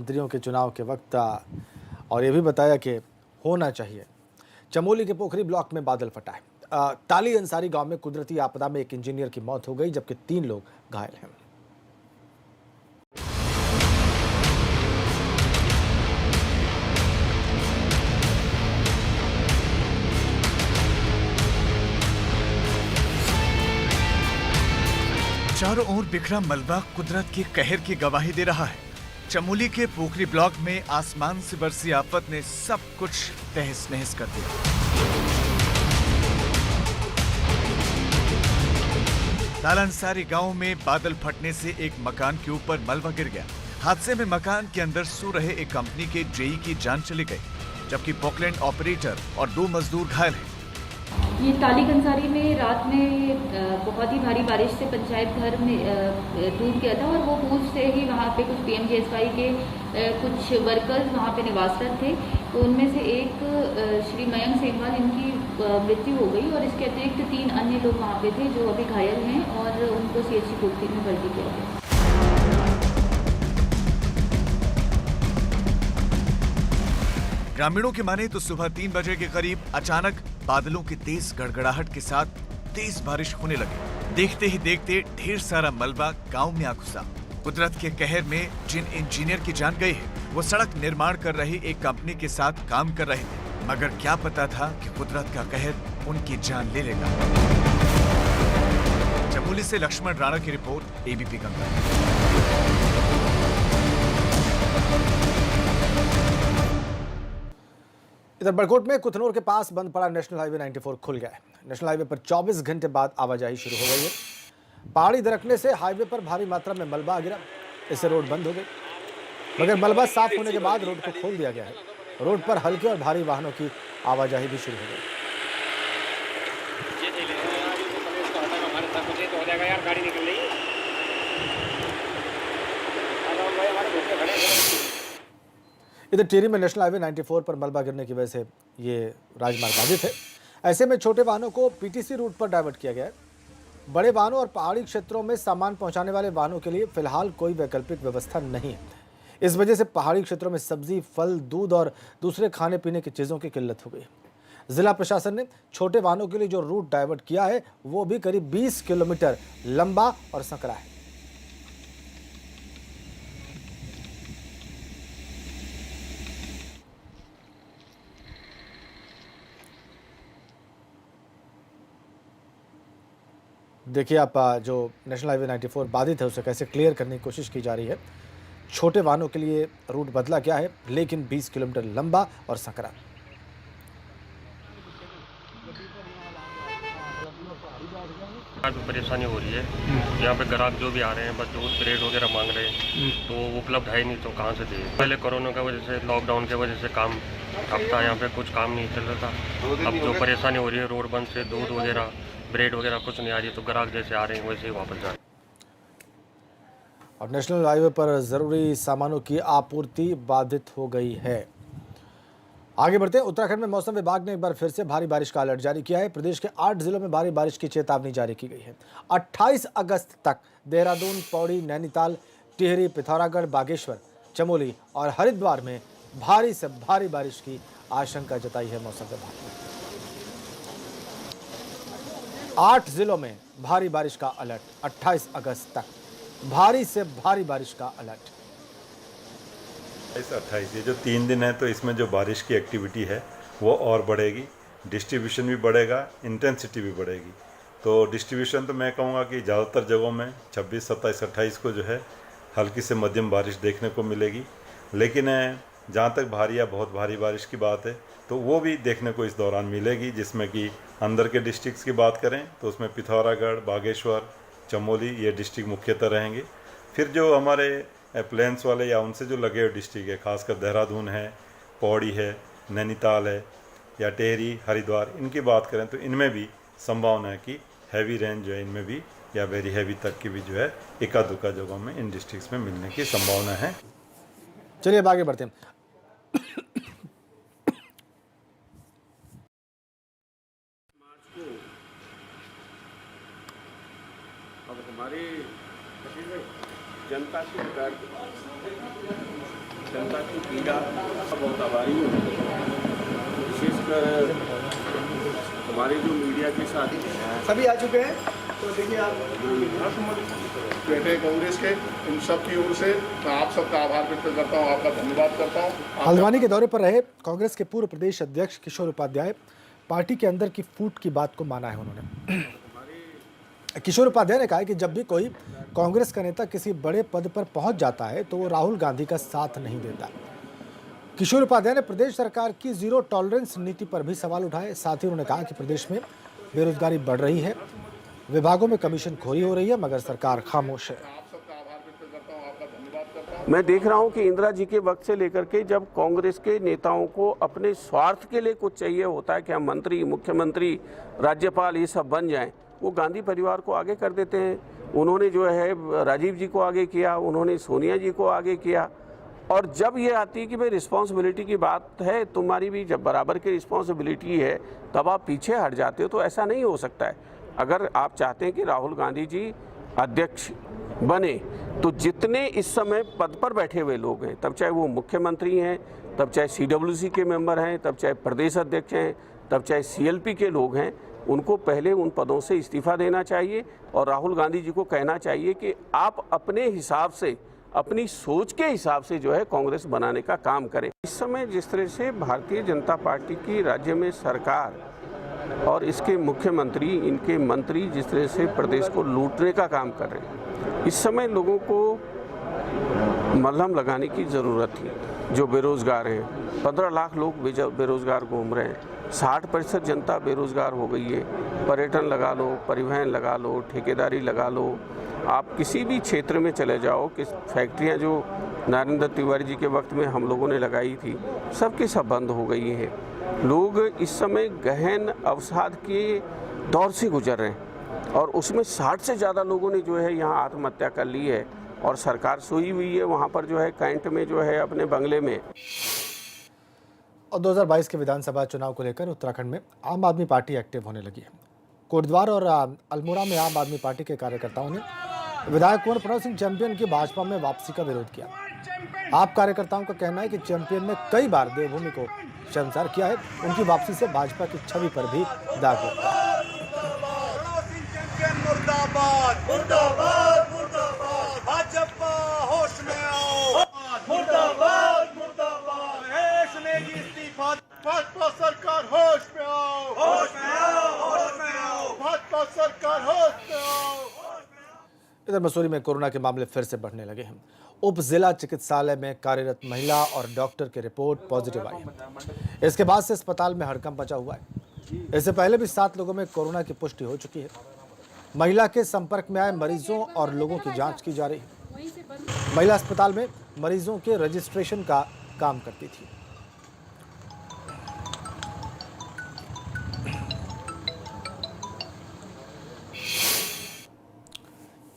मंत्रियों के चुनाव के वक्त और ये भी बताया कि होना चाहिए। चमोली के पोखरी ब्लॉक में बादल फटा है। ताली अंसारी गांव में कुदरती आपदा में एक इंजीनियर की मौत हो गई, जबकि 3 लोग घायल हैं। चारों ओर बिखरा मलबा कुदरत के कहर की गवाही दे रहा है। चमोली के पोखरी ब्लॉक में आसमान से बरसी आफत ने सब कुछ तहस नहस कर दिया। ताला अंसारी गांव में बादल फटने से एक मकान के ऊपर मलबा गिर गया। हादसे में मकान के अंदर सो रहे एक कंपनी के जेई की जान चली गई, जबकि पोकलैंड ऑपरेटर और 2 मजदूर घायल हैं। ये ताली कंसारी में रात में बहुत ही भारी बारिश से पंचायत घर में डूब गया था और वो पूर्व से ही वहाँ पे कुछ पीएमजीएसवाई के कुछ वर्कर्स वहाँ पे निवासरत थे। तो उनमें से एक श्री मयंक सेमवाल, इनकी मृत्यु हो गई और इसके अतिरिक्त 3 अन्य लोग वहाँ पे थे जो अभी घायल हैं और उनको सीएचसी कोटली में भर्ती किया गया। ग्रामीणों की माने तो सुबह 3 बजे के करीब अचानक बादलों की तेज गड़गड़ाहट के साथ तेज बारिश होने लगी। देखते ही देखते ढेर सारा मलबा गांव में आ घुसा। कुदरत के कहर में जिन इंजीनियर की जान गई है, वो सड़क निर्माण कर रही एक कंपनी के साथ काम कर रहे थे, मगर क्या पता था कि कुदरत का कहर उनकी जान ले लेगा। चमोली से लक्ष्मण राणा की रिपोर्ट, एबीपी गंगा। इधर बड़कोट में कुथनौर के पास बंद पड़ा नेशनल हाईवे 94 खुल गया है। नेशनल हाईवे पर 24 घंटे बाद आवाजाही शुरू हो गई है। पहाड़ी दरकने से हाईवे पर भारी मात्रा में मलबा गिरा, इससे रोड बंद हो गई, मगर मलबा साफ होने के बाद रोड को खोल दिया गया है। रोड पर हल्के और भारी वाहनों की आवाजाही भी शुरू हो गई। इधर टिहरी में नेशनल हाईवे 94 पर मलबा गिरने की वजह से ये राजमार्ग बाधित है। ऐसे में छोटे वाहनों को पीटीसी रूट पर डाइवर्ट किया गया है। बड़े वाहनों और पहाड़ी क्षेत्रों में सामान पहुंचाने वाले वाहनों के लिए फिलहाल कोई वैकल्पिक व्यवस्था नहीं है। इस वजह से पहाड़ी क्षेत्रों में सब्जी, फल, दूध और दूसरे खाने पीने की चीज़ों की किल्लत हो गई। जिला प्रशासन ने छोटे वाहनों के लिए जो रूट डाइवर्ट किया है वो भी करीब 20 किलोमीटर लंबा और संकरा है। देखिए आप, जो नेशनल हाईवे 94 बाधित है उसे कैसे क्लियर करने की कोशिश की जा रही है। छोटे वाहनों के लिए रूट बदला गया है, लेकिन 20 किलोमीटर लंबा और संकरा। परेशानी हो रही है यहाँ पे। ग्राहक जो भी आ रहे हैं बस दूध ब्रेड वगैरह मांग रहे हैं, तो उपलब्ध है ही नहीं, तो कहाँ से दे। पहले कोरोना की वजह से, लॉकडाउन की वजह से काम ठप था, यहाँ पे कुछ काम नहीं चल रहा था। अब जो परेशानी हो रही है रोड बंद से, दूध वगैरह ब्रेड वगैरह कुछ नहीं आ रही, तो ग्राहक जैसे आ रहे हैं वैसे ही वापस जा रहे हैं। और नेशनल हाईवे पर जरूरी सामानों की आपूर्ति बाधित हो गई है। आगे बढ़ते हैं। उत्तराखंड में मौसम विभाग ने एक बार फिर से भारी बारिश का अलर्ट जारी किया है। प्रदेश के 8 जिलों में भारी बारिश की चेतावनी जारी की गई है। 28 अगस्त तक देहरादून, पौड़ी, नैनीताल, टिहरी, पिथौरागढ़, बागेश्वर, चमोली और हरिद्वार में भारी से भारी बारिश की आशंका जताई है मौसम विभाग ने। 8 जिलों में भारी बारिश का अलर्ट। 28 अगस्त तक भारी से भारी बारिश का अलर्ट। 28 ये जो 3 दिन है, तो इसमें जो बारिश की एक्टिविटी है वो और बढ़ेगी, डिस्ट्रीब्यूशन भी बढ़ेगा, इंटेंसिटी भी बढ़ेगी। तो डिस्ट्रीब्यूशन तो मैं कहूँगा कि ज़्यादातर जगहों में 26, 27, 28 को जो है हल्की से मध्यम बारिश देखने को मिलेगी। लेकिन जहाँ तक भारी या बहुत भारी बारिश की बात है, तो वो भी देखने को इस दौरान मिलेगी, जिसमें कि अंदर के डिस्ट्रिक्ट्स की बात करें तो उसमें पिथौरागढ़, बागेश्वर, चमोली ये डिस्ट्रिक्ट मुख्यतः रहेंगे। फिर जो हमारे प्लेन्स वाले या उनसे जो लगे हुए डिस्ट्रिक्ट है, खासकर देहरादून है, पौड़ी है, नैनीताल है या टिहरी, हरिद्वार, इनकी बात करें तो इनमें भी संभावना है कि हैवी रेंज जो है इनमें भी या वेरी हैवी तक की भी जो है एका दुका जगहों में इन डिस्ट्रिक्ट्स में मिलने की संभावना है। चलिए अब आगे बढ़ते हैं। अब हमारी जनता की जनता की पीड़ा बहुत आभारी हूँ। विशेषकर हमारे जो मीडिया के साथी सभी आ चुके हैं, तो देखिए आप बैठे कांग्रेस के इन सब की ओर से मैं आप सबका आभार व्यक्त करता हूँ, आपका धन्यवाद करता हूँ। हल्द्वानी के दौरे पर रहे कांग्रेस के पूर्व प्रदेश अध्यक्ष किशोर उपाध्याय पार्टी के अंदर की फूट की बात को माना है उन्होंने। किशोर उपाध्याय ने कहा कि जब भी कोई कांग्रेस का नेता किसी बड़े पद पर पहुंच जाता है तो वो राहुल गांधी का साथ नहीं देता। किशोर उपाध्याय ने प्रदेश सरकार की जीरो टॉलरेंस नीति पर भी सवाल उठाए। साथ ही उन्होंने कहा कि प्रदेश में बेरोजगारी बढ़ रही है, विभागों में कमीशनखोरी हो रही है, मगर सरकार खामोश है। मैं देख रहा हूं कि इंदिरा जी के वक्त से लेकर के जब कांग्रेस के नेताओं को अपने स्वार्थ के लिए कुछ चाहिए होता है कि हम मंत्री, मुख्यमंत्री, राज्यपाल ये सब बन जाएं, वो गांधी परिवार को आगे कर देते हैं। उन्होंने जो है राजीव जी को आगे किया, उन्होंने सोनिया जी को आगे किया। और जब ये आती है कि भाई रिस्पॉन्सिबिलिटी की बात है, तुम्हारी भी जब बराबर की रिस्पॉन्सिबिलिटी है, तब आप पीछे हट जाते हो, तो ऐसा नहीं हो सकता है। अगर आप चाहते हैं कि राहुल गांधी जी अध्यक्ष बने, तो जितने इस समय पद पर बैठे हुए लोग हैं, तब चाहे वो मुख्यमंत्री हैं, तब चाहे CWC के मेंबर हैं, तब चाहे प्रदेश अध्यक्ष हैं, तब चाहे CLP के लोग हैं, उनको पहले उन पदों से इस्तीफा देना चाहिए और राहुल गांधी जी को कहना चाहिए कि आप अपने हिसाब से, अपनी सोच के हिसाब से जो है कांग्रेस बनाने का काम करें। इस समय जिस तरह से भारतीय जनता पार्टी की राज्य में सरकार और इसके मुख्यमंत्री, इनके मंत्री जिस तरह से प्रदेश को लूटने का काम कर रहे हैं, इस समय लोगों को मलहम लगाने की ज़रूरत थी। जो बेरोज़गार हैं, 15 लाख लोग बेरोज़गार घूम रहे हैं, 60% जनता बेरोज़गार हो गई है। पर्यटन लगा लो, परिवहन लगा लो, ठेकेदारी लगा लो, आप किसी भी क्षेत्र में चले जाओ कि फैक्ट्रियां जो नरेंद्र तिवारी जी के वक्त में हम लोगों ने लगाई थी, सब की सब बंद हो गई हैं। लोग इस समय गहन अवसाद के दौर से गुजर रहे हैं और उसमें 60 से ज़्यादा लोगों ने जो है यहाँ आत्महत्या कर ली है और सरकार सोई हुई है वहाँ पर जो है कैंट में जो है अपने बंगले में। और 2022 के विधानसभा चुनाव को लेकर उत्तराखंड में आम आदमी पार्टी एक्टिव होने लगी है। कोटद्वार और अल्मोड़ा में आम आदमी पार्टी के कार्यकर्ताओं ने विधायक कुंवर प्रणव सिंह चैंपियन की भाजपा में वापसी का विरोध किया। आप कार्यकर्ताओं का कहना है कि चैंपियन ने कई बार देवभूमि को शर्मसार किया है, उनकी वापसी से भाजपा की छवि पर भी दाग लगता है। इधर मसूरी में कोरोना के मामले फिर से बढ़ने लगे हैं। उप जिला चिकित्सालय में कार्यरत महिला और डॉक्टर की रिपोर्ट पॉजिटिव आई है। इसके बाद से अस्पताल में हड़कंप मचा हुआ है। इससे पहले भी 7 लोगों में कोरोना की पुष्टि हो चुकी है। महिला के संपर्क में आए मरीजों और लोगों की जांच की जा रही है। महिला अस्पताल में मरीजों के रजिस्ट्रेशन का काम करती थी।